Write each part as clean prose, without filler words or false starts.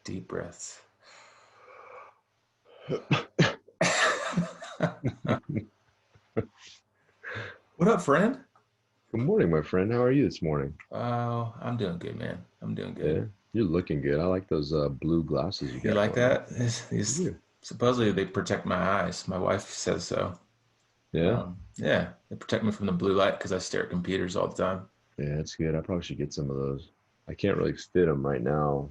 Deep breaths. What up, friend? Good morning, my friend. How are you this morning? Oh, I'm doing good, man. I'm doing good. Yeah, you're looking good. I like those blue glasses you You got like going on. that? These Yeah. supposedly they protect my eyes. My wife says so. Yeah, Yeah, they protect me from the blue light because I stare at computers all the time. yeah, it's good. I probably should get some of those. I can't really fit them right now.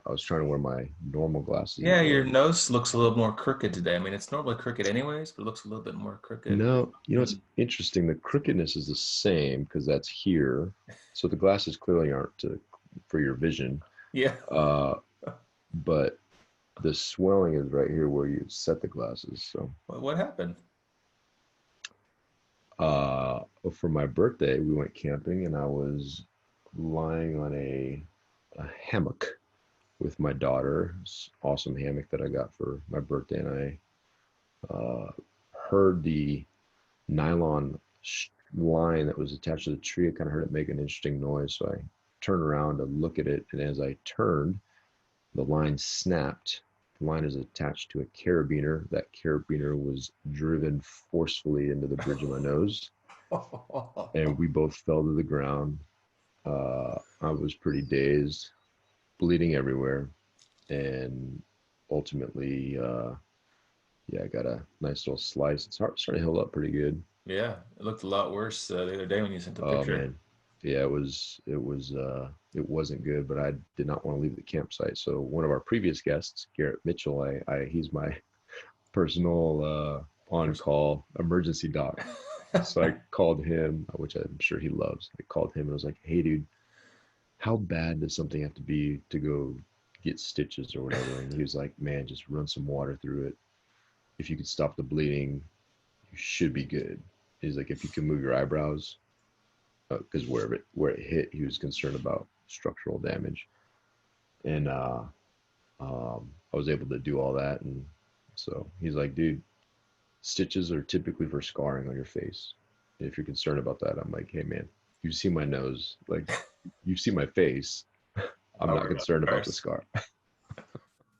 I was trying to wear my normal glasses, Yeah, your but nose looks a little more crooked today. I mean, it's normally crooked anyways, but it looks a little bit more crooked. no, it's Mm, interesting. The crookedness is the same because that's here. So the glasses clearly aren't for your vision. yeah. Uh, but the swelling is right here where you set the glasses. So What happened? for my birthday, we went camping and I was lying on a hammock with my daughter. This awesome hammock that I got for my birthday, and I heard the nylon line that was attached to the tree. I kind of heard it make an interesting noise, so I turned around to look at it, and as I turned, the line snapped. The line is attached to a carabiner. That carabiner was driven forcefully into the bridge of my nose, and we both fell to the ground. I was pretty dazed, bleeding everywhere, and ultimately, yeah, I got a nice little slice. It's starting to heal up pretty good. Yeah, it looked a lot worse the other day when you sent the Oh picture. man, yeah, it wasn't good, but I did not want to leave the campsite. So one of our previous guests, Garrett Mitchell, he's my personal on-call emergency doc. So I called him, which I'm sure he loves. I called him and was like, "Hey, dude, how bad does something have to be to go get stitches or whatever?" And he was like, "Man, just run some water through it. If you could stop the bleeding, you should be good." He's like, "If you can move your eyebrows, because where it hit, he was concerned about structural damage." And I was able to do all that, and so he's like, "Dude, stitches are typically for scarring on your face. If you're concerned about that," I'm like, "Hey, man, you see my nose, like you see my face. I'm I'll not worry about concerned about the scars. scar."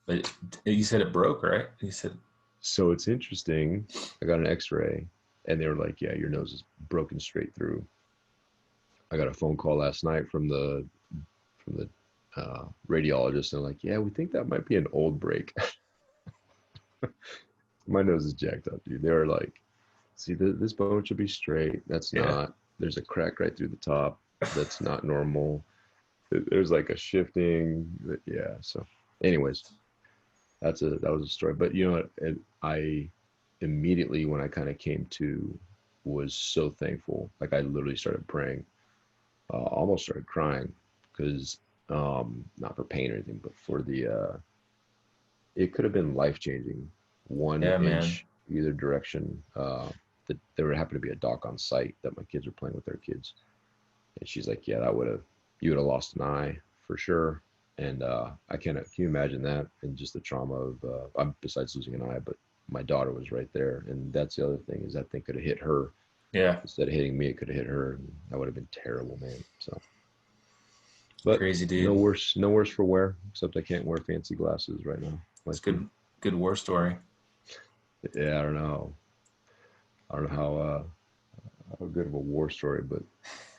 But you said it broke, right? You said, So it's interesting. I got an X-ray, and they were like, "Yeah, your nose is broken straight through." I got a phone call last night from the radiologist, and they're like, "Yeah, we think that might be an old break." My nose is jacked up, dude. They were like, "See, this bone should be straight. That's yeah. not. There's a crack right through the top. That's not normal. There's like a shifting." Yeah. So, anyways, that was a story. But you know what? I immediately, when I kind of came to, was so thankful. Like I literally started praying, almost started crying because not for pain or anything, but for the it could have been life changing. One Yeah, man. inch either direction. There would happen to be a dock on site that my kids were playing with their kids, and she's like, "Yeah, that would have you would have lost an eye for sure." And I can't. Can you imagine that? And just the trauma of besides losing an eye, but my daughter was right there, and that's the other thing is that thing could have hit her Yeah. instead of hitting me. It could have hit her, and that would have been terrible, man. So, but Crazy no dude. worse, no worse for wear. Except I can't wear fancy glasses right now. It's Life good. good war story. Yeah, I don't know. I don't know how good of a war story, but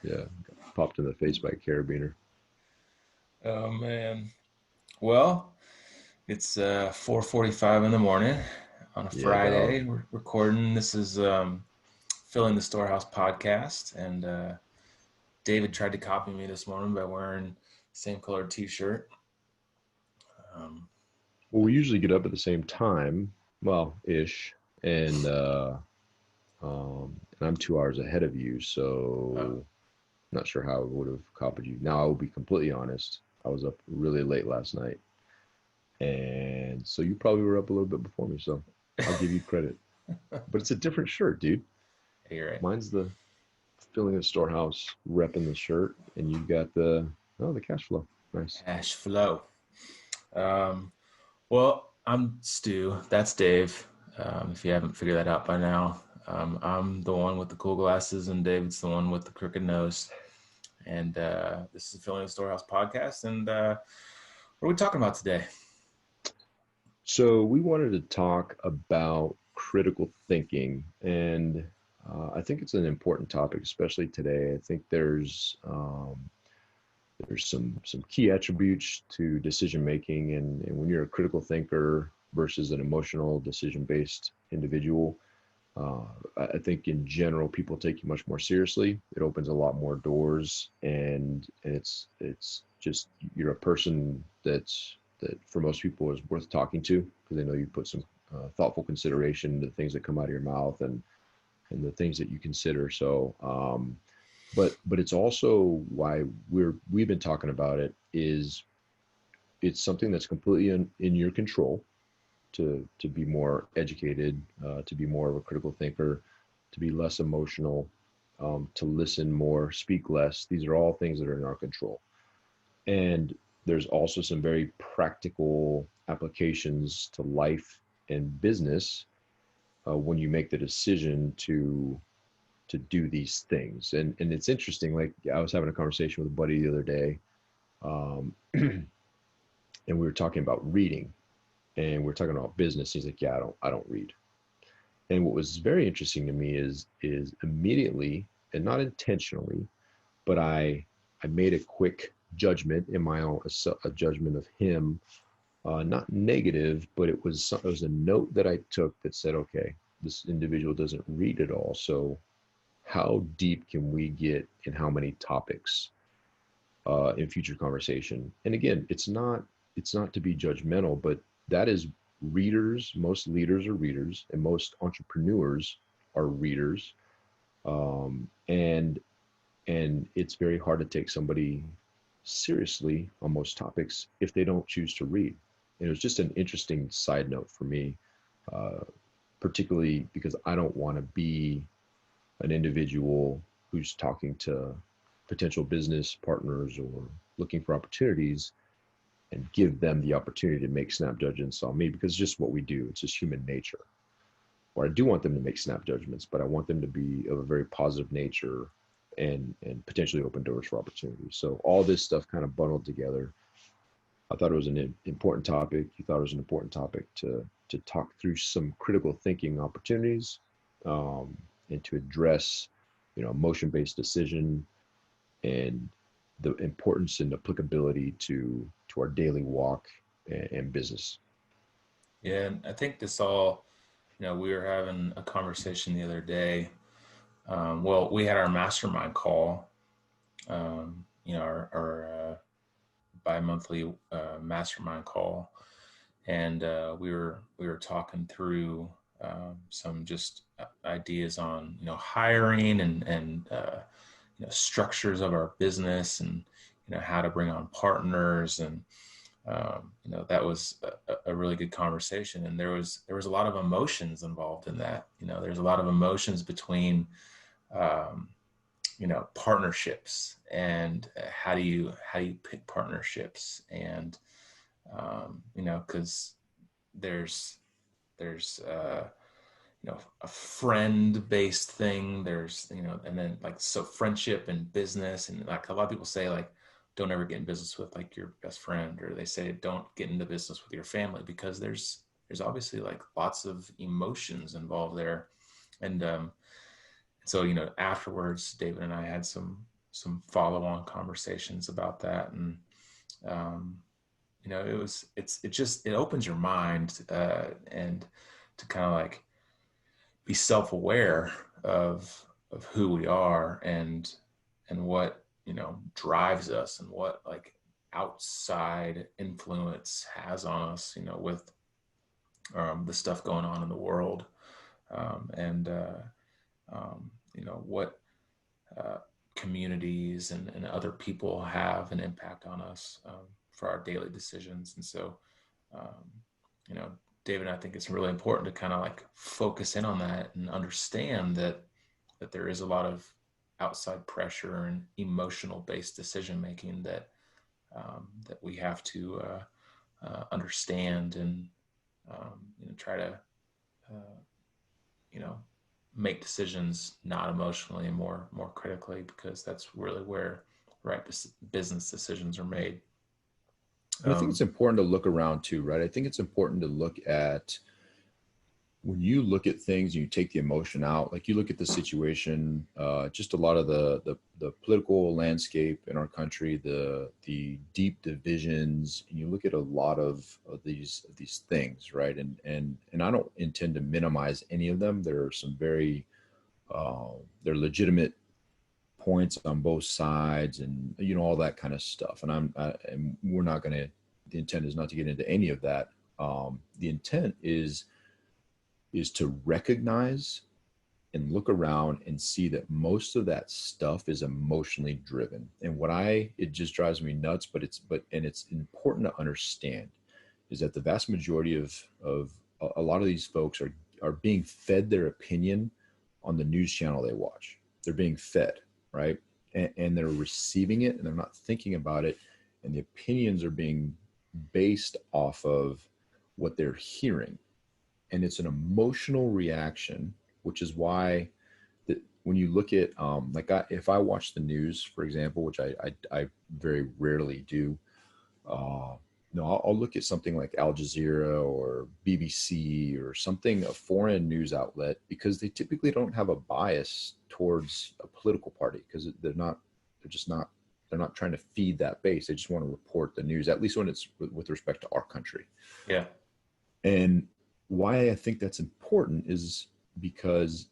yeah, got popped in the face by a carabiner. Oh man. Well, it's 4:45 in the morning on a Yeah, dog. Friday. We're recording. This is filling the Storehouse podcast, and David tried to copy me this morning by wearing the same colored T-shirt. Um, Well, we usually get up at the same time, well, ish, and and I'm 2 hours ahead of you, oh, so not sure how I would have copied you. Now, I will be completely honest. I was up really late last night, and so you probably were up a little bit before me, so I'll give you credit. But it's a different shirt, dude. you're right. Mine's the filling the storehouse, repping the shirt, and you got the cash flow. Nice. Cash flow. Um, well, I'm Stu. That's Dave. If you haven't figured that out by now, I'm the one with the cool glasses, and David's the one with the crooked nose. And this is the Filling the Storehouse podcast. And What are we talking about today? So we wanted to talk about critical thinking, and I think it's an important topic, especially today. I think there's some key attributes to decision making, and when you're a critical thinker versus an emotional decision based individual, uh, I think in general people take you much more seriously. It opens a lot more doors, and it's just you're a person that for most people is worth talking to because they know you put some thoughtful consideration into the things that come out of your mouth and the things that you consider. So but it's also why we've been talking about it is it's something that's completely in your control to be more educated, to be more of a critical thinker, to be less emotional, to listen more, speak less. These are all things that are in our control. And there's also some very practical applications to life and business when you make the decision to do these things. And it's interesting. Like I was having a conversation with a buddy the other day, and we were talking about reading, and we are talking about business. He's like, "Yeah, I don't read." And what was very interesting to me is immediately and not intentionally, but I made a quick judgment in my own a judgment of him, not negative, but it was a note that I took that said, okay, this individual doesn't read at all, so how deep can we get in how many topics in future conversation? And again, it's not to be judgmental, but that is readers. Most leaders are readers, and most entrepreneurs are readers. And it's very hard to take somebody seriously on most topics if they don't choose to read. And it was just an interesting side note for me, uh, particularly because I don't want to be an individual who's talking to potential business partners or looking for opportunities and give them the opportunity to make snap judgments on me because it's just what we do. It's just human nature. Or I do want them to make snap judgments, but I want them to be of a very positive nature and potentially open doors for opportunities. So all this stuff kind of bundled together. I thought it was an important topic. You thought it was an important topic to talk through some critical thinking opportunities, um, and to address, emotion-based decision and the importance and applicability to our daily walk and business. Yeah, and I think this all, we were having a conversation the other day. Well, we had our mastermind call, our bi-monthly mastermind call, and we were talking through some just ideas on hiring and structures of our business and how to bring on partners and that was a really good conversation, and there was a lot of emotions involved in that. There's a lot of emotions between um, partnerships and how do you pick partnerships, and because there's a friend based thing, there's and then like so friendship and business, and like a lot of people say like don't ever get in business with like your best friend, or they say don't get into business with your family because there's obviously like lots of emotions involved there. And so afterwards David and I had some follow-on conversations about that, and um it opens your mind, and to kind of like be self-aware of who we are and what drives us and what like outside influence has on us, with the stuff going on in the world, and what uh, communities and other people have an impact on us, for our daily decisions. And so um, you know David, I think it's really important to kind of like focus in on that and understand that there is a lot of outside pressure and emotional based decision making that we have to understand, and try to uh, you know make decisions not emotionally and more critically, because that's really where right business decisions are made. And I think it's important to look around too, right? I think it's important to look at, when you look at things and you take the emotion out, like you look at the situation, just a lot of the political landscape in our country, the deep divisions, and you look at a lot of these things, right? And I don't intend to minimize any of them. There are some very they're legitimate points on both sides, and all that kind of stuff. And we're not going to. The intent is not to get into any of that. The intent is to recognize and look around and see that most of that stuff is emotionally driven. And it just drives me nuts, but it's important to understand is that the vast majority of a lot of these folks are being fed their opinion on the news channel they watch. They're being fed, right? And they're receiving it and they're not thinking about it. And the opinions are being based off of what they're hearing. And it's an emotional reaction, which is why when you look at if I watch the news, for example, which I very rarely do, I'll look at something like Al Jazeera or BBC or something, a foreign news outlet, because they typically don't have a bias towards a political party, because they're not trying to feed that base. They just want to report the news, at least when it's with respect to our country. Yeah. And why I think that's important is because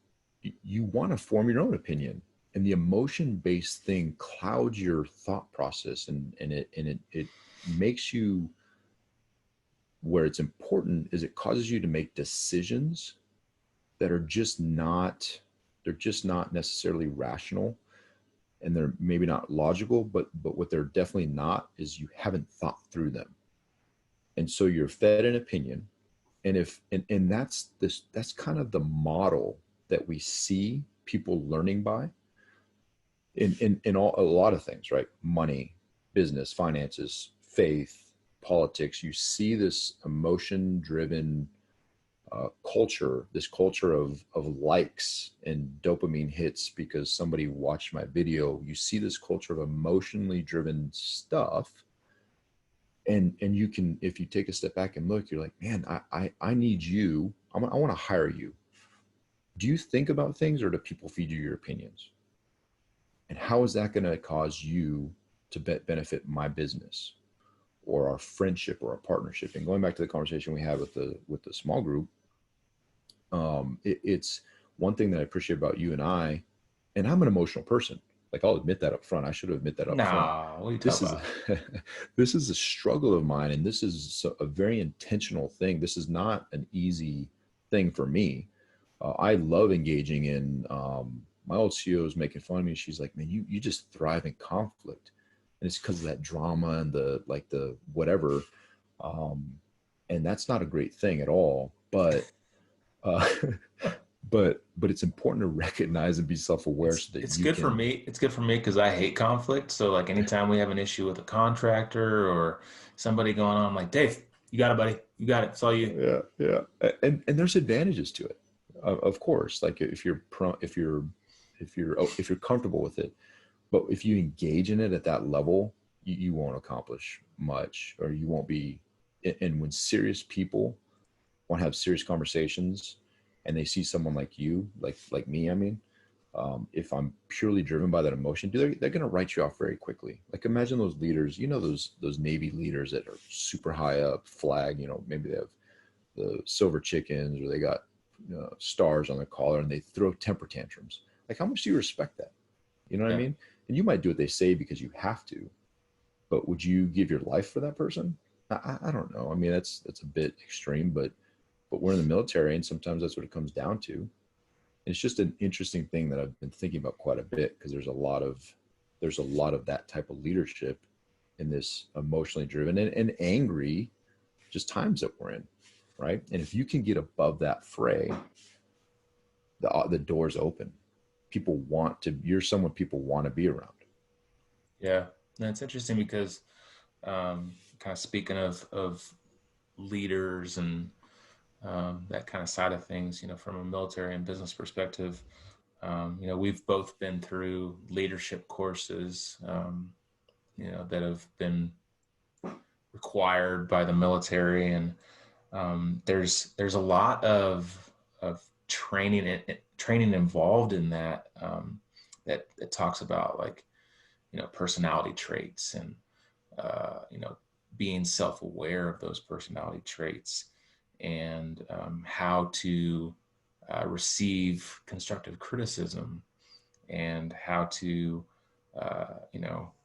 you want to form your own opinion, and the emotion-based thing clouds your thought process, and it makes you, where it's important is it causes you to make decisions that are they're just not necessarily rational, and they're maybe not logical, but what they're definitely not is you haven't thought through them. And so you're fed an opinion. And that's kind of the model that we see people learning by in a lot of things, right? Money, business, finances, faith, politics. You see this emotion driven culture, this culture of likes and dopamine hits because somebody watched my video. You see this culture of emotionally driven stuff. And you can, if you take a step back and look, you're like, man, I need you. I want to hire you. Do you think about things, or do people feed you your opinions? And how is that going to cause you to benefit my business or our friendship or our partnership? And going back to the conversation we had with the small group, it's one thing that I appreciate about you and I'm an emotional person. Like, I'll admit that up front. I should admit that up front. What are you talking about? This is a struggle of mine, and this is a very intentional thing. This is not an easy thing for me. I love engaging in. My old CEO is making fun of me. She's like, "Man, you just thrive in conflict," and it's because of that drama and the whatever. And that's not a great thing at all. But but it's important to recognize and be self-aware so that it's you good can. for me. It's good for me because I hate conflict. So like anytime we have an issue with a contractor or somebody going on, I'm like, Dave, you got it, buddy. You got it. It's all you. Yeah. And there's advantages to it, of course. Like if you're comfortable with it, but if you engage in it at that level, you won't accomplish much, or you won't be. And when serious people want to have serious conversations, and they see someone like you, like me, I mean, if I'm purely driven by that emotion, they're going to write you off very quickly. Like, imagine those leaders, those Navy leaders that are super high up, flag, maybe they have the silver chickens, or they got stars on their collar, and they throw temper tantrums. Like, how much do you respect that? You know what I mean? And you might do what they say because you have to, but would you give your life for that person? I don't know. I mean, that's a bit extreme, but we're in the military, and sometimes that's what it comes down to. And it's just an interesting thing that I've been thinking about quite a bit, because there's a lot of that type of leadership in this emotionally driven and angry just times that we're in, right? And if you can get above that fray, the doors open. You're someone people want to be around. Yeah. That's interesting because kind of speaking of leaders and that kind of side of things, from a military and business perspective, we've both been through leadership courses, that have been required by the military, and there's a lot of training involved in that, that it talks about, like, personality traits, and being self-aware of those personality traits, and how to receive constructive criticism, and how to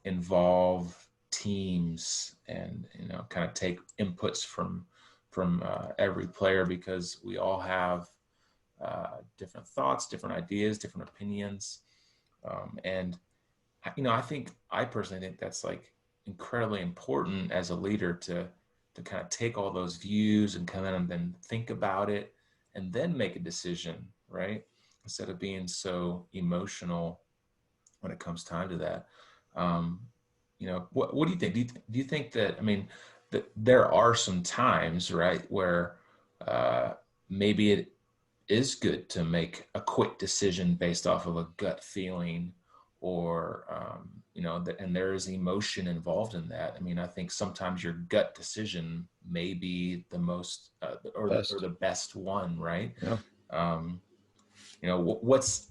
involve teams, and kind of take inputs from every player, because we all have different thoughts, different ideas, different opinions, and I personally think that's like incredibly important as a leader, to kind of take all those views and kind of then think about it and then make a decision, right? Instead of being so emotional when it comes time to that. Um, what do you think? Do you think that, I mean, that there are some times, right, where uh, maybe it is good to make a quick decision based off of a gut feeling, or and there is emotion involved in that. I mean, I think sometimes your gut decision may be the most or Best. the best one, right? Yeah. um, what's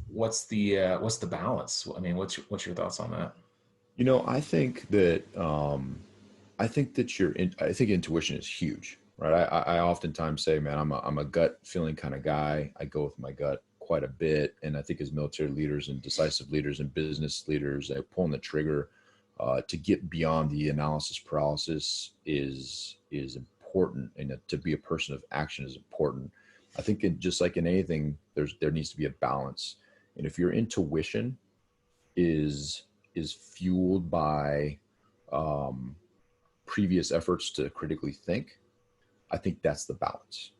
the balance? I mean, what's your thoughts on that? I think that I think intuition is huge, right? I oftentimes say, man, I'm a gut feeling kind of guy. I go with my gut quite a bit. And I think as military leaders and decisive leaders and business leaders, pulling the trigger to get beyond the analysis paralysis is important. And to be a person of action is important. I think just like in anything, there needs to be a balance. And if your intuition is fueled by um, previous efforts to critically think, I think that's the balance.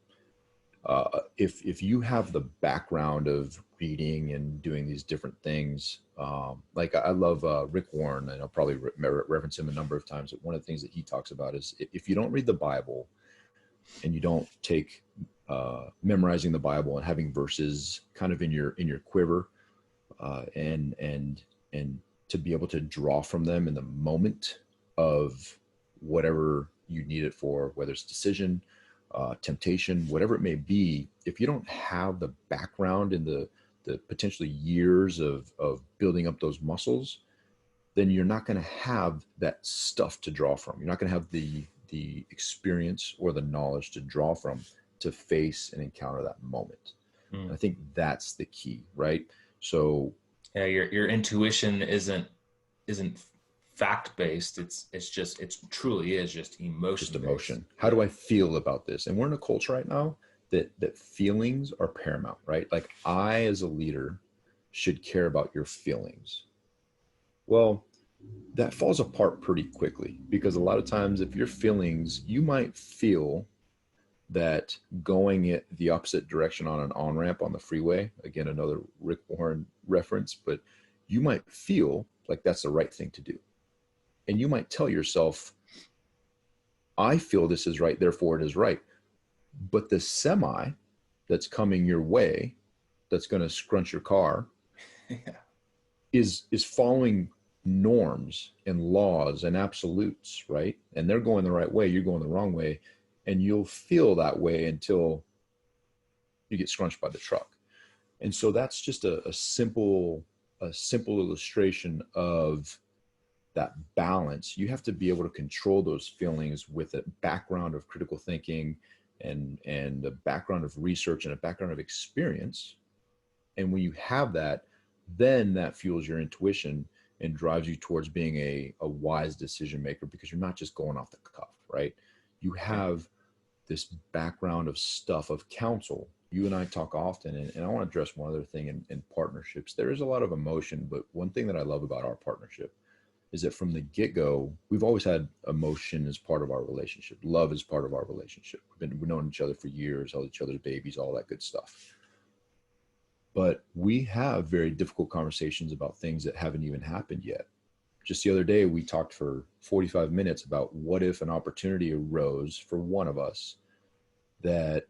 If you have the background of reading and doing these different things, like I love Rick Warren, and I'll probably reference him a number of times. But one of the things that he talks about is, if you don't read the Bible and you don't take memorizing the Bible and having verses kind of in your quiver, and to be able to draw from them in the moment of whatever you need it for, whether it's decision, temptation, whatever it may be. If you don't have the background and the potentially years of building up those muscles, then you're not going to have that stuff to draw from. You're not going to have the experience or the knowledge to draw from to face and encounter that moment. And Mm. I think that's the key, right? So Yeah, your intuition isn't fact based. It's truly is just just emotion based. emotion. How do Yeah. I feel about this? And we're in a culture right now that feelings are paramount, right? Like, I, as a leader, should care about your feelings. Well, that falls apart pretty quickly, because a lot of times, if your feelings, you might feel that going it the opposite direction on an on ramp on the freeway, again, another Rick Warren reference, but you might feel like that's the right thing to do. And you might tell yourself, I feel this is right, therefore it is right. But the semi that's coming your way, that's going to scrunch your car, Yeah. is following norms and laws and absolutes, right? And they're going the right way, you're going the wrong way, and you'll feel that way until you get scrunched by the truck. And so that's just a simple illustration of that balance. You have to be able to control those feelings with a background of critical thinking, and a background of research and a background of experience. And when you have that, then that fuels your intuition and drives you towards being a wise decision maker, because you're not just going off the cuff, right? You Yeah. have this background of stuff, of counsel. You and I talk often, and I want to address one other thing in partnerships. There is a lot of emotion, but one thing that I love about our partnership is that from the get-go, we've always had emotion as part of our relationship. Love is part of our relationship. We've known each other for years, held each other's babies, all that good stuff. But we have very difficult conversations about things that haven't even happened yet. Just the other day, we talked for 45 minutes about what if an opportunity arose for one of us that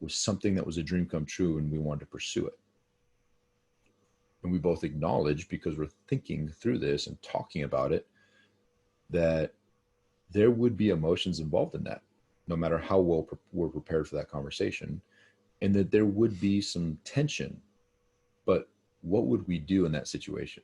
was something that was a dream come true, and we wanted to pursue it. And we both acknowledge, because we're thinking through this and talking about it, that there would be emotions involved in that, no matter how well we're prepared for that conversation, and that there would be some tension. But what would we do in that situation?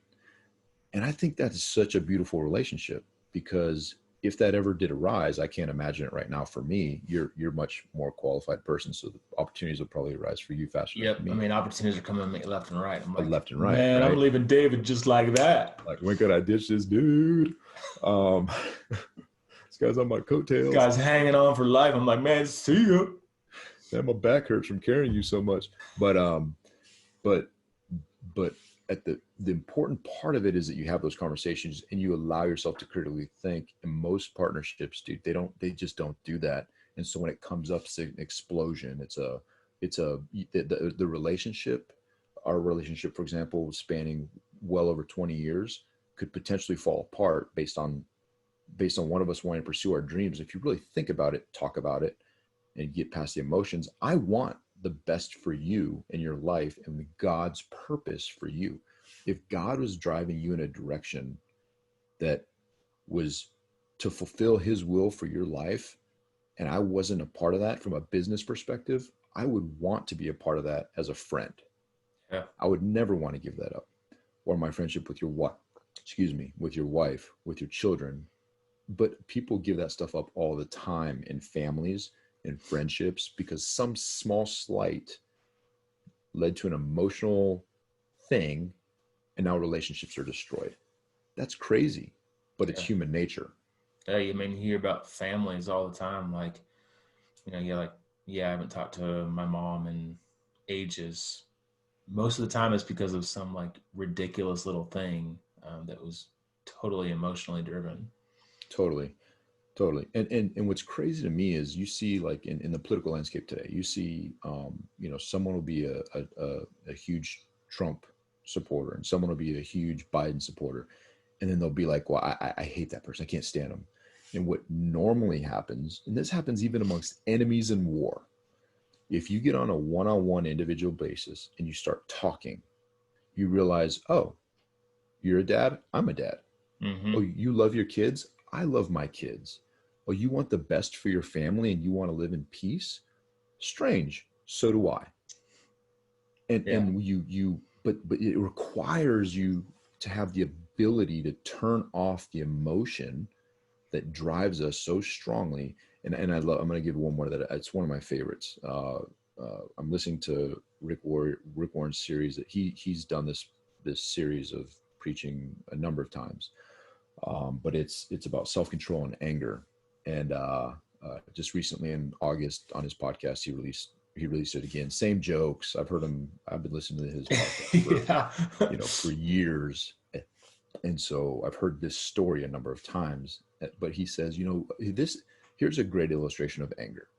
And I think that's such a beautiful relationship, because if that ever did arise, I can't imagine it right now for me. You're much more qualified person, so the opportunities will probably arise for you faster than for Yep. I me. mean, opportunities are coming at me left and right. I'm like, Left and right, man, I'm right? leaving David just like that. Like, when could I ditch this dude? Um, this guy's on my This coattails. guy's hanging on for life. I'm like, man, see you. Man, my back hurts from carrying you so much. But but at the important part of it is that you have those conversations and you allow yourself to critically think. And most partnerships, dude, they just don't do that. And so when it comes up, it's an explosion. The relationship, our relationship, for example, spanning well over 20 years, could potentially fall apart based on one of us wanting to pursue our dreams. If you really think about it, talk about it, and get past the emotions. I want the best for you in your life and God's purpose for you. If God was driving you in a direction that was to fulfill his will for your life, and I wasn't a part of that from a business perspective, I would want to be a part of that as a friend. Yeah. I would never want to give that up. Or my friendship with your wife, with your wife, with your children. But people give that stuff up all the time in families and friendships, because some small slight led to an emotional thing, and now relationships are destroyed. That's crazy, but it's Yeah. human nature. Yeah. You mean, you hear about families all the time. Like, you're like, yeah, I haven't talked to my mom in ages. Most of the time it's because of some like ridiculous little thing that was totally emotionally driven. Totally. Totally. And what's crazy to me is you see, like, in the political landscape today, you see, someone will be a huge Trump supporter, and someone will be a huge Biden supporter. And then they'll be like, well, I hate that person. I can't stand them. And what normally happens, and this happens even amongst enemies in war, if you get on a one-on-one individual basis and you start talking, you realize, oh, you're a dad, I'm a dad. Mm-hmm. Oh, you love your kids, I love my kids. Oh, you want the best for your family and you want to live in peace? Strange. So do I. And Yeah. and but it requires you to have the ability to turn off the emotion that drives us so strongly. And I'm going to give one more that it's one of my favorites. I'm listening to Rick Warren's series that he's done this series of preaching a number of times. But it's about self-control and anger. And just recently in August on his podcast, he released it again. Same jokes. I've been listening to his podcast for, Yeah. for years. And so I've heard this story a number of times, but he says, here's a great illustration of anger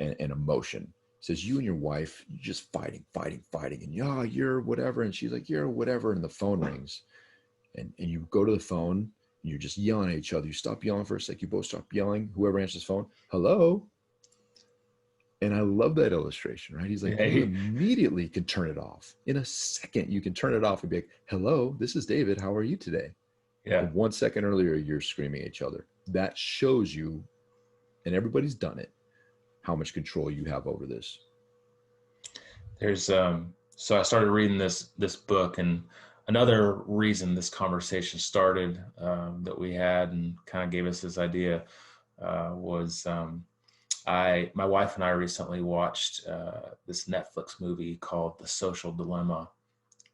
and emotion. He says, you and your wife, you're just fighting, and you're whatever. And she's like, you're whatever. And the phone rings, and you go to the phone and you're just yelling at each other. You stop yelling for a sec. You both stop yelling. Whoever answers the phone, hello. And I love that illustration, right? He's like, you immediately can turn it off. In a second, you can turn it off and be like, hello, this is David. How are you today? Yeah. And 1 second earlier, you're screaming at each other. That shows you, and everybody's done it, how much control you have over this. There's so I started reading this book, and another reason this conversation started that we had and kind of gave us this idea was my wife and I recently watched this Netflix movie called The Social Dilemma,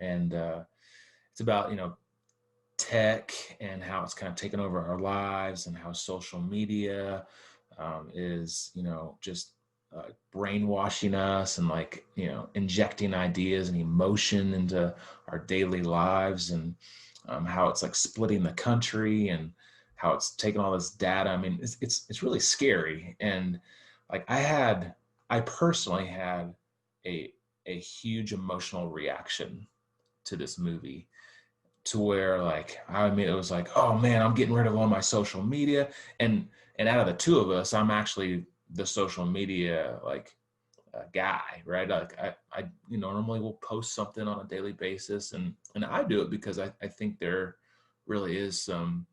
and it's about tech and how it's kind of taken over our lives, and how social media is just brainwashing us, and like injecting ideas and emotion into our daily lives, and how it's like splitting the country, and how it's taking all this data. I mean, it's really scary. And like I personally had a huge emotional reaction to this movie, to where like I mean it was like, oh man, I'm getting rid of all my social media, and out of the two of us, I'm actually the social media like guy, right? Like I normally will post something on a daily basis, and I do it because I think there really is some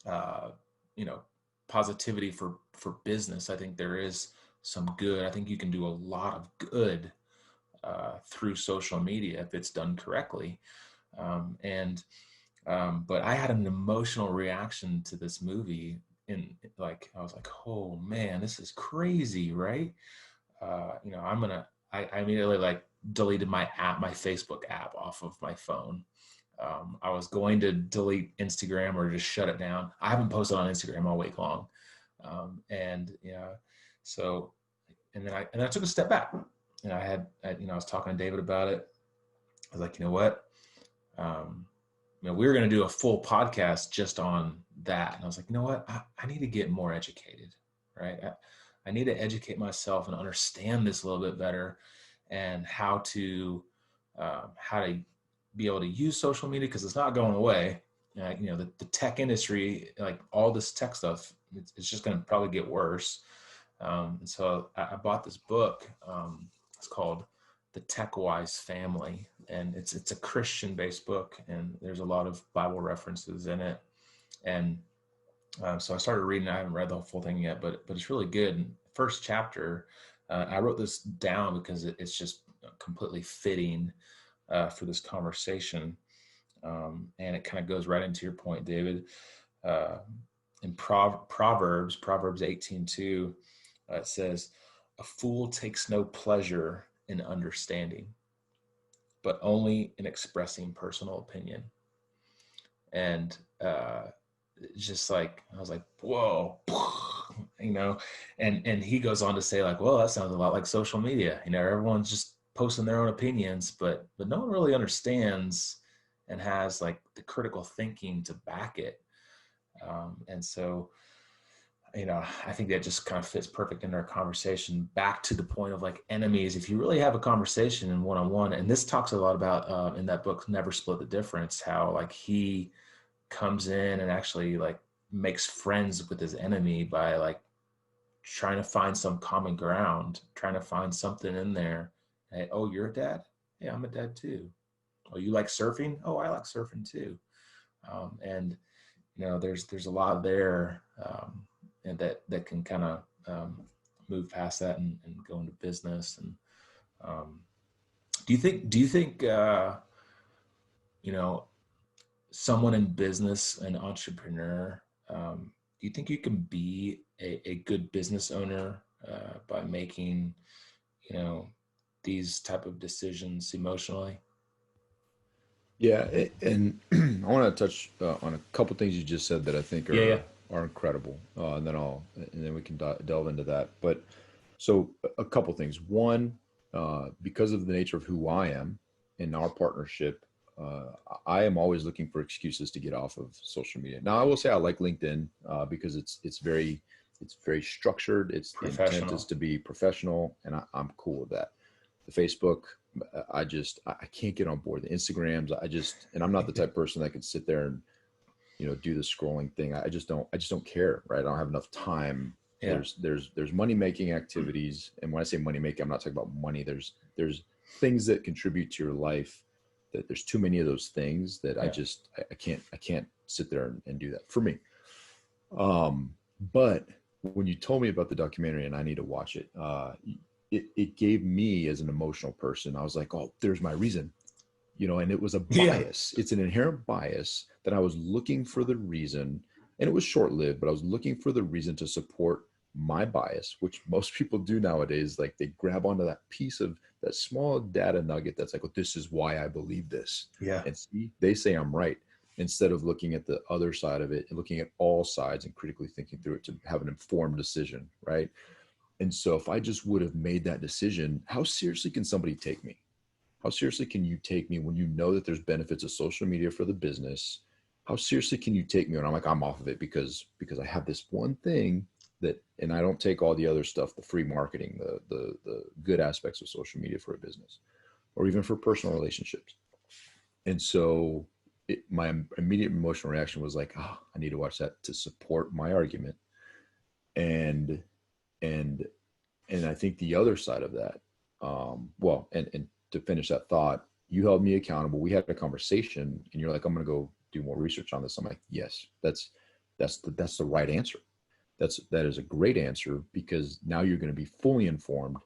uh, positivity for business. I think there is some good. I think you can do a lot of good through social media if it's done correctly. But I had an emotional reaction to this movie. I was like, oh man, this is crazy, right? I immediately like deleted my Facebook app off of my phone. I was going to delete Instagram or just shut it down. I haven't posted on Instagram all week long. So, and then I took a step back, and I was talking to David about it. I was like, you know what? We were going to do a full podcast just on that. And I was like, you know what? I need to get more educated, right? I need to educate myself and understand this a little bit better, and how to be able to use social media, because it's not going away. The tech industry, like all this tech stuff, it's just going to probably get worse. And so I bought this book. It's called The Tech Wise Family, and it's a Christian-based book, and there's a lot of Bible references in it. And so I started reading. I haven't read the full thing yet, but it's really good. And first chapter, I wrote this down because it's just completely fitting for this conversation, and it kind of goes right into your point, David. In Proverbs 18:2, it says, "A fool takes no pleasure in understanding, but only in expressing personal opinion." And just like, I was like, whoa, and he goes on to say, like, well, that sounds a lot like social media. Everyone's just posting their own opinions, but no one really understands and has like the critical thinking to back it. And so, I think that just kind of fits perfect in our conversation, back to the point of like enemies. If you really have a conversation in one-on-one, and this talks a lot about in that book, Never Split the Difference, how like he comes in and actually like makes friends with his enemy by like trying to find some common ground, trying to find something in there. Hey, oh, you're a dad? Yeah, I'm a dad too. Oh, you like surfing? Oh, I like surfing too. And there's a lot there, and that can kind of move past that and go into business. And do you think someone in business, an entrepreneur, do you think you can be a good business owner by making these type of decisions emotionally? Yeah, and I want to touch on a couple things you just said that I think Yeah. are incredible, and then we can delve into that. But so a couple things. One, because of the nature of who I am in our partnership, uh, I am always looking for excuses to get off of social media. Now, I will say I like LinkedIn because it's very structured. The intent is Professional. to be professional, and I'm cool with that. The Facebook, I can't get on board. The Instagrams, and I'm not the type of person that can sit there and do the scrolling thing. I just don't care, right? I don't have enough time. Yeah. There's money making activities, and when I say money making, I'm not talking about money. There's things that contribute to your life. That there's too many of those things that Yeah. I can't sit there and do that for me. But when you told me about the documentary, and I need to watch it, it gave me, as an emotional person, I was like, oh, there's my reason. And it was a Yeah. bias. It's an inherent bias that I was looking for the reason, and it was short lived, but I was looking for the reason to support my bias, which most people do nowadays. Like, they grab onto that piece of that small data nugget that's like, well, this is why I believe this. Yeah. And see, they say I'm right, instead of looking at the other side of it and looking at all sides and critically thinking through it to have an informed decision. Right. And so if I just would have made that decision, how seriously can somebody take me? How seriously can you take me when you know that there's benefits of social media for the business? How seriously can you take me when I'm like, I'm off of it because I have this one thing that, and I don't take all the other stuff, the free marketing, the good aspects of social media for a business, or even for personal relationships. And so my immediate emotional reaction was like, oh, I need to watch that to support my argument. And and and I think the other side of that, and to finish that thought, you held me accountable. We had a conversation, and you're like, I'm going to go do more research on this. I'm like, yes, that's the right answer. that is a great answer, because now you're going to be fully informed.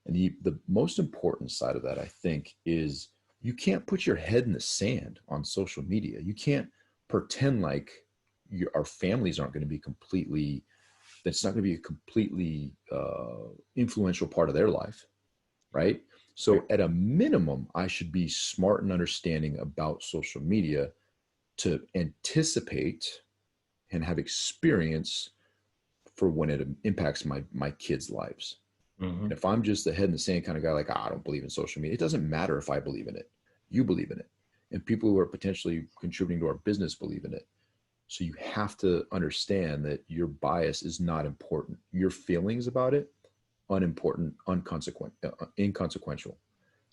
And the most important side of that, I think, is you can't put your head in the sand on social media. You can't pretend like our families aren't going to be completely, that's not going to be a completely influential part of their life, right? So at a minimum, I should be smart and understanding about social media to anticipate and have experience for when it impacts my kids' lives. Mm-hmm. And if I'm just the head in the sand kind of guy, like, I don't believe in social media, it doesn't matter if I believe in it. You believe in it. And people who are potentially contributing to our business believe in it. So you have to understand that your bias is not important. Your feelings about it, unimportant, inconsequential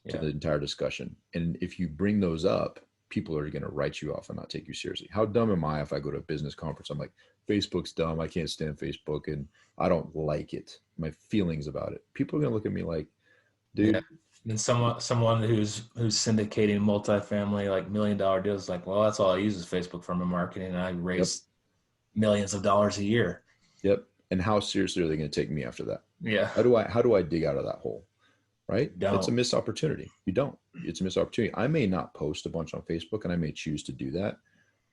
to the entire discussion. And if you bring those up, people are going to write you off and not take you seriously. How dumb am I if I go to a business conference? I'm like, Facebook's dumb. I can't stand Facebook and I don't like it. My feelings about it. People are going to look at me like, dude. Yeah. And someone who's syndicating multifamily like $1 million deals, like, well, that's all I use is Facebook for my marketing, and I raise millions of dollars a year. Yep. And how seriously are they going to take me after that? Yeah. How do I dig out of that hole? Right? It's a missed opportunity. You don't. It's a missed opportunity. I may not post a bunch on Facebook, and I may choose to do that,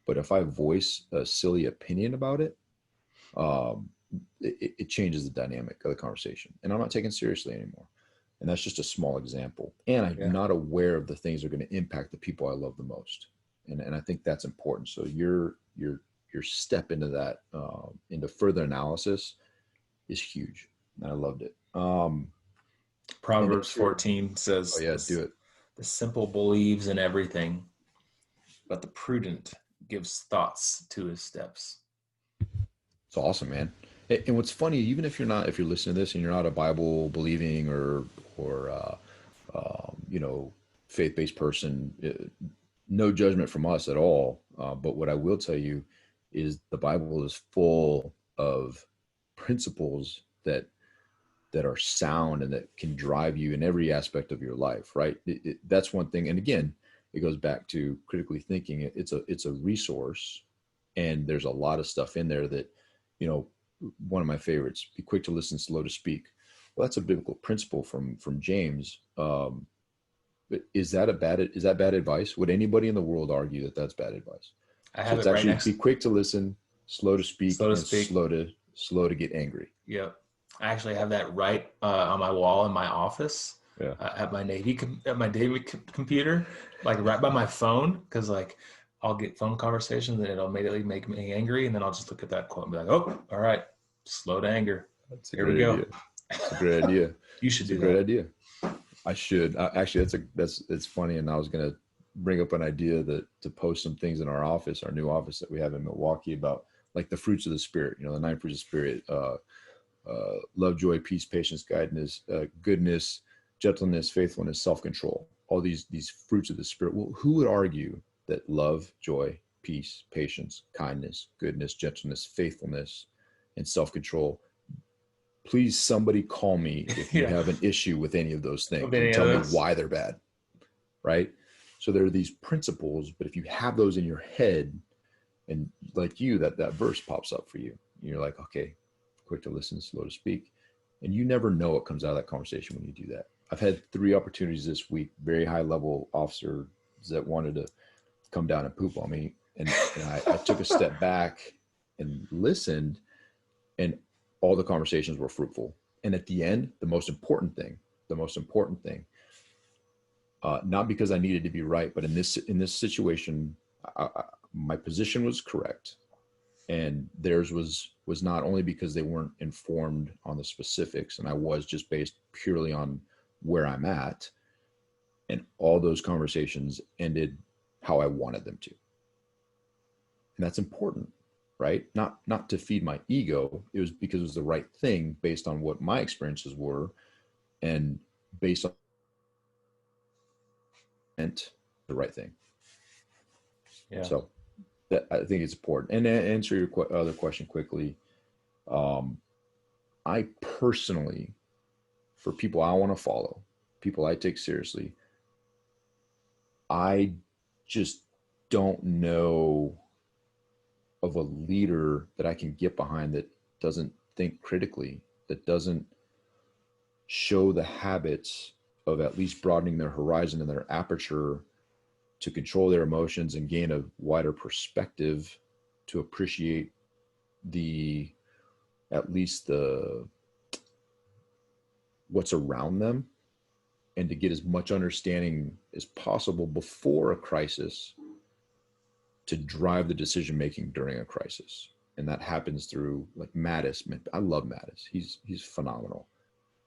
but if I voice a silly opinion about it, it changes the dynamic of the conversation, and I'm not taken seriously anymore. And that's just a small example. And I'm not aware of the things that are going to impact the people I love the most. And I think that's important. So your step into that, into further analysis is huge. And I loved it. Proverbs 14 says, oh yeah, do it. The simple believes in everything, but the prudent gives thoughts to his steps. It's awesome, man. And what's funny, even if you're listening to this and you're not a Bible believing or faith-based person, no judgment from us at all. But what I will tell you is the Bible is full of principles that are sound and that can drive you in every aspect of your life, right? That's one thing. And again, it goes back to critically thinking. It's a resource, and there's a lot of stuff in there that, one of my favorites, be quick to listen, slow to speak. Well, that's a biblical principle from James. But is that bad advice? Would anybody in the world argue that that's bad advice? I have so it's it right actually next. Be quick to listen, slow to speak, slow to get angry. Yep. I actually have that right on my wall in my office. Yeah. At my Navy computer, like right by my phone, because like I'll get phone conversations and it'll immediately make me angry, and then I'll just look at that quote and be like, "Oh, all right, slow to anger." Here we go. It's a great idea. You should do that. It's a great idea. I should. Actually, it's funny, and I was going to bring up an idea to post some things in our new office that we have in Milwaukee, about like the fruits of the Spirit. The 9 fruits of the Spirit: love, joy, peace, patience, goodness, gentleness, faithfulness, self-control. All these fruits of the Spirit. Well, who would argue that love, joy, peace, patience, kindness, goodness, gentleness, faithfulness, and self-control? Please, somebody call me if you have an issue with any of those things and tell me why they're bad, right? So there are these principles, but if you have those in your head, and like that verse pops up for you, and you're like, okay, quick to listen, slow to speak. And you never know what comes out of that conversation when you do that. I've had 3 opportunities this week, very high level officers that wanted to come down and poop on me. And I took a step back and listened, and all the conversations were fruitful. And at the end, the most important thing, not because I needed to be right, but in this situation, my position was correct. And theirs was not, only because they weren't informed on the specifics, and I was just based purely on where I'm at. And all those conversations ended how I wanted them to. And that's important, right? Not to feed my ego. It was because it was the right thing based on what my experiences were, and based on the right thing. Yeah. So that, I think it's important. And to answer your other question quickly, I personally, for people I want to follow, people I take seriously, I just don't know of a leader that I can get behind that doesn't think critically, that doesn't show the habits of at least broadening their horizon and their aperture to control their emotions and gain a wider perspective to appreciate the, at least the, what's around them, and to get as much understanding as possible before a crisis to drive the decision making during a crisis. And that happens through, like, Mattis. I love Mattis. He's phenomenal.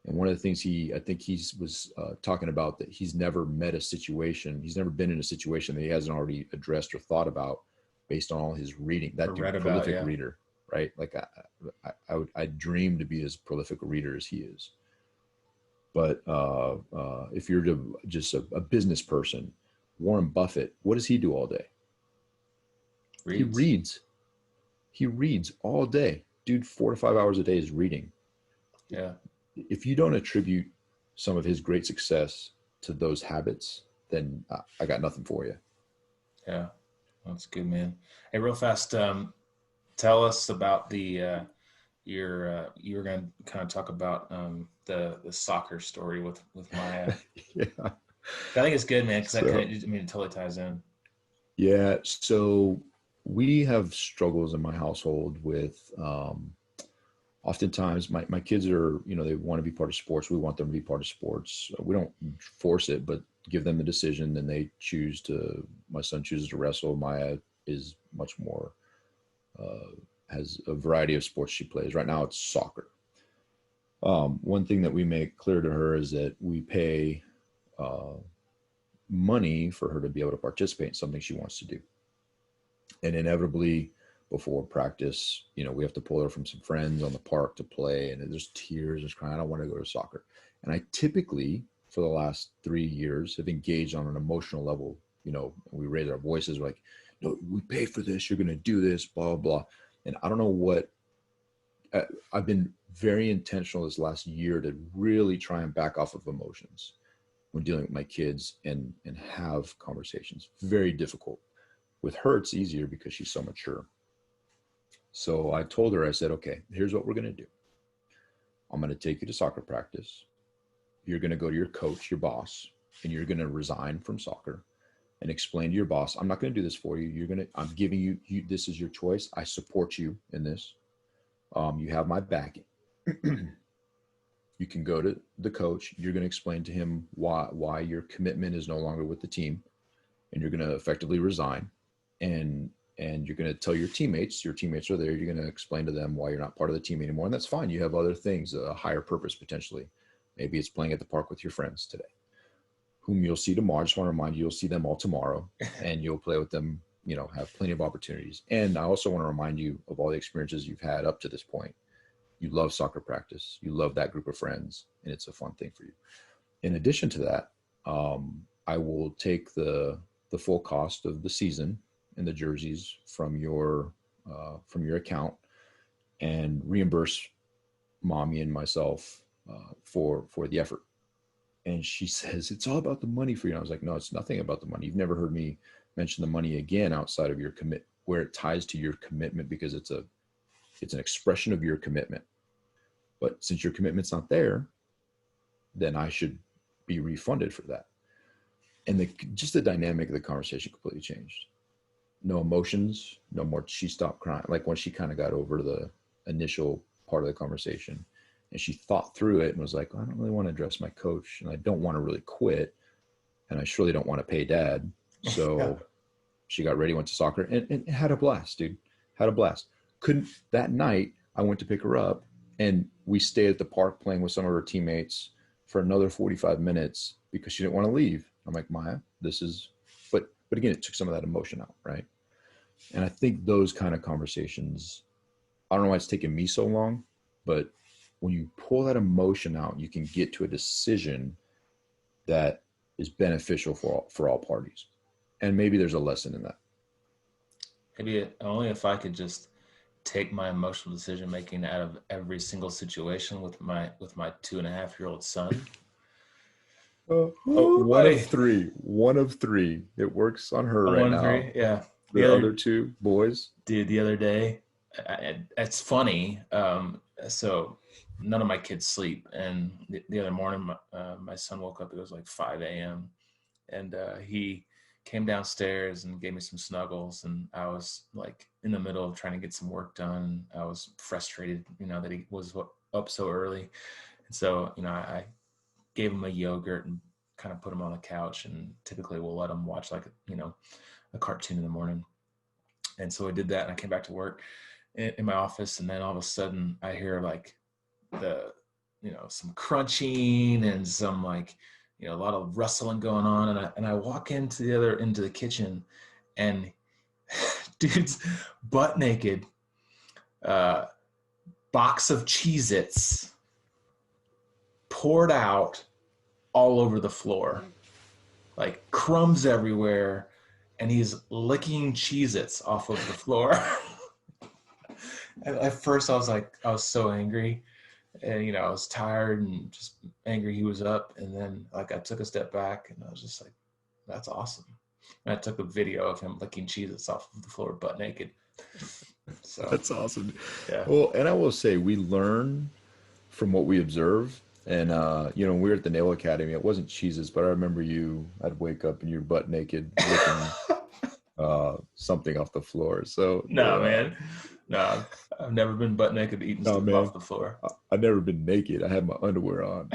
And one of the things I think he was talking about, that he's never met a situation, he's never been in a situation that he hasn't already addressed or thought about based on all his reading. That dude, prolific reader, right? Like I dream to be as prolific a reader as he is. But if you're just a business person, Warren Buffett, what does he do all day? He reads all day. Dude, 4 to 5 hours a day is reading. Yeah. If you don't attribute some of his great success to those habits, then I got nothing for you. Yeah, that's good, man. Hey, real fast, tell us about the you were going to kind of talk about the soccer story with Maya. Yeah, I think it's good, man, because it totally ties in. Yeah, so we have struggles in my household with oftentimes my kids are, they want to be part of sports. We want them to be part of sports. We don't force it, but give them the decision, and they my son chooses to wrestle. Maya is much more, has a variety of sports she plays. Right now it's soccer. One thing that we make clear to her is that we pay money for her to be able to participate in something she wants to do. And inevitably, before practice, we have to pull her from some friends on the park to play, and there's tears, there's crying, I don't want to go to soccer. And I typically, for the last 3 years, have engaged on an emotional level. We raise our voices, we're like, no, we pay for this, you're going to do this, blah, blah, blah. And I don't know what, I've been very intentional this last year to really try and back off of emotions when dealing with my kids and have conversations. Very difficult. With her, it's easier because she's so mature. So I told her, I said, okay, here's what we're going to do. I'm going to take you to soccer practice. You're going to go to your coach, your boss, and you're going to resign from soccer and explain to your boss, I'm not going to do this for you. I'm giving you, this is your choice. I support you in this. You have my backing. You can go to the coach. You're going to explain to him why your commitment is no longer with the team, and you're going to effectively resign. And you're going to tell your teammates are there. You're going to explain to them why you're not part of the team anymore. And that's fine. You have other things, a higher purpose potentially. Maybe it's playing at the park with your friends today, whom you'll see tomorrow. I just want to remind you, you'll see them all tomorrow, and you'll play with them, have plenty of opportunities. And I also want to remind you of all the experiences you've had up to this point. You love soccer practice. You love that group of friends, and it's a fun thing for you. In addition to that, I will take the full cost of the season and the jerseys from your account and reimburse mommy and myself for the effort. And she says, it's all about the money for you. And I was like, no, it's nothing about the money. You've never heard me mention the money again outside of your where it ties to your commitment, because it's an expression of your commitment. But since your commitment's not there, then I should be refunded for that. And just the dynamic of the conversation completely changed. No emotions, no more. She stopped crying. Like when she kind of got over the initial part of the conversation, and she thought through it and was like, I don't really want to address my coach, and I don't want to really quit, and I surely don't want to pay dad. So she got ready, went to soccer, and had a blast, dude. Had a blast. That night, I went to pick her up, and we stayed at the park playing with some of her teammates for another 45 minutes because she didn't want to leave. I'm like, Maya, but again, it took some of that emotion out, right? And I think those kind of conversations, I don't know why it's taken me so long, but when you pull that emotion out, you can get to a decision that is beneficial for all parties. And maybe there's a lesson in that. Maybe only if I could just take my emotional decision making out of every single situation with my 2.5-year-old son. One of three. It works on her right now. 3, yeah. The other two boys. Dude, the other day, it's funny. So none of my kids sleep, and the other morning, my son woke up. It was like 5 a.m. and he came downstairs and gave me some snuggles, and I was like in the middle of trying to get some work done. I was frustrated, that he was up so early. And so, I gave him a yogurt and kind of put him on the couch, and typically we'll let him watch like, a cartoon in the morning. And so I did that, and I came back to work in my office, and then all of a sudden I hear like the, some crunching and some like, a lot of rustling going on. And I walk into the kitchen, and dude's butt naked, box of Cheez-Its poured out all over the floor, like crumbs everywhere. And he's licking Cheez-Its off of the floor. And at first I was so angry, and, I was tired and just angry he was up. And then like I took a step back, and I was just like, that's awesome. And I took a video of him licking Cheez-Its off of the floor butt naked. So That's awesome. yeah. Well, and I will say we learn from what we observe. And when we were at the Naval Academy, it wasn't Cheez-Its, but I remember I'd wake up and you're butt naked licking something off the floor. So No, man. No, I've never been butt naked eating stuff off the floor. I've never been naked. I had my underwear on.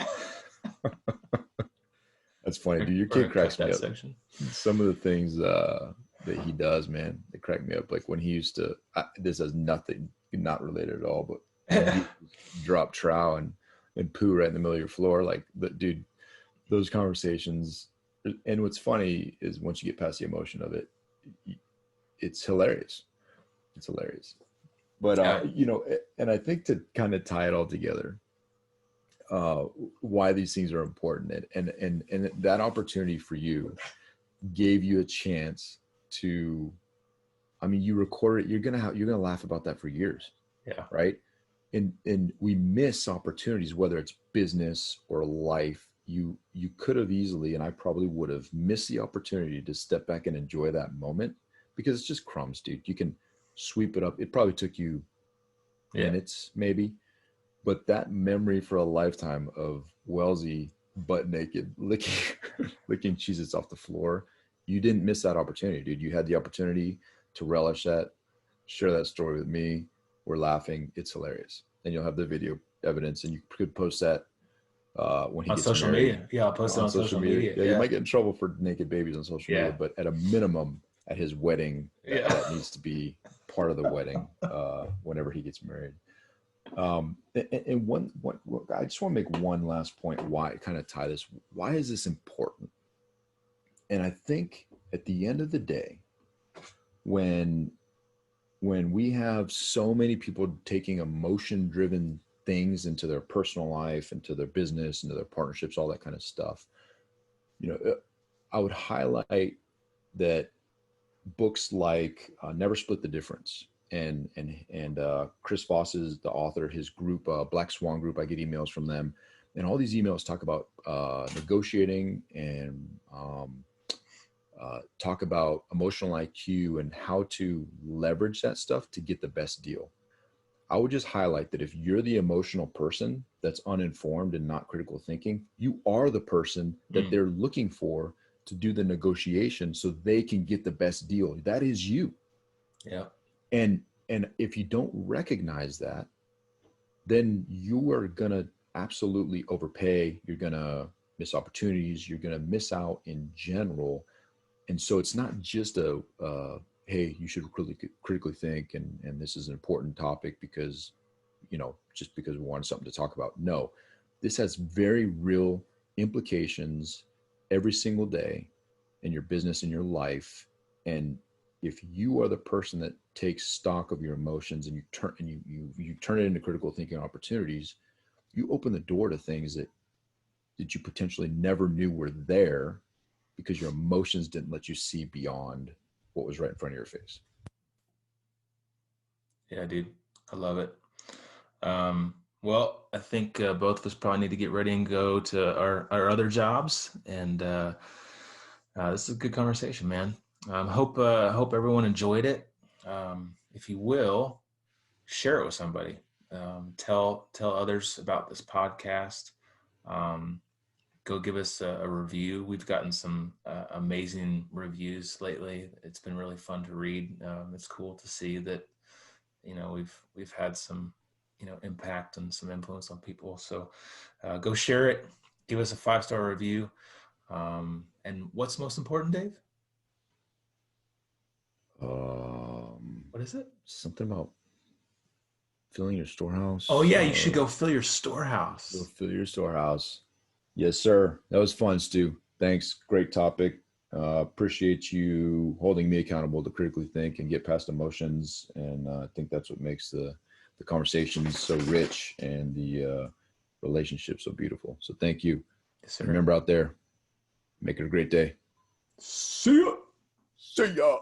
That's funny, dude. Your kid cracks me up. Section. Some of the things that he does, man, they crack me up. Like when he used to, this has nothing, not related at all, but when he drop trow and poo right in the middle of your floor. Like, dude, those conversations. And what's funny is once you get past the emotion of it, it's hilarious. It's hilarious. But, and I think to kind of tie it all together, why these things are important, and that opportunity for you gave you a chance to, you record it, you're going to laugh about that for years. Yeah. Right. And we miss opportunities, whether it's business or life. You could have easily, and I probably would have missed the opportunity to step back and enjoy that moment, because it's just crumbs, dude. You can sweep it up. It probably took you minutes, maybe, but that memory for a lifetime of Wellesley butt naked licking Cheez-Its off the floor. You didn't miss that opportunity, dude. You had the opportunity to relish that, share that story with me. We're laughing. It's hilarious. And you'll have the video evidence, and you could post that when he on gets social married. media. Yeah, I'll post it on social media. Yeah, you might get in trouble for naked babies on social media, but at a minimum, at his wedding, that needs to be part of the wedding whenever he gets married. And one, I just want to make one last point. Why kind of tie this? Why is this important? And I think at the end of the day, when we have so many people taking emotion-driven things into their personal life, into their business, into their partnerships, all that kind of stuff, I would highlight that books like Never Split the Difference and Chris Voss is the author, his group, Black Swan Group, I get emails from them, and all these emails talk about negotiating and talk about emotional IQ and how to leverage that stuff to get the best deal. I would just highlight that if you're the emotional person that's uninformed and not critical thinking, you are the person that they're looking for to do the negotiation so they can get the best deal. That is you. Yeah. And if you don't recognize that, then you are going to absolutely overpay. You're going to miss opportunities. You're going to miss out in general. And so it's not just hey, you should critically think, and this is an important topic because, just because we wanted something to talk about. No, this has very real implications every single day in your business, in your life. And if you are the person that takes stock of your emotions and you turn it into critical thinking opportunities, you open the door to things that you potentially never knew were there because your emotions didn't let you see beyond what was right in front of your face. Yeah, dude. I love it. Well, I think both of us probably need to get ready and go to our other jobs. And this is a good conversation, man. Hope everyone enjoyed it. If you will, share it with somebody. Tell others about this podcast. Um, Go give us a review. We've gotten some amazing reviews lately. It's been really fun to read. It's cool to see that we've had some impact and some influence on people. So go share it. Give us a 5-star review. And what's most important, Dave? What is it? Something about filling your storehouse. Oh yeah, you should go fill your Go storehouse. fill your storehouse. Yes, sir. That was fun, Stu. Thanks. Great topic. Appreciate you holding me accountable to critically think and get past emotions. And I think that's what makes the conversations so rich and the relationship so beautiful. So thank you. Yes, sir. Remember out there, make it a great day. See ya. See ya.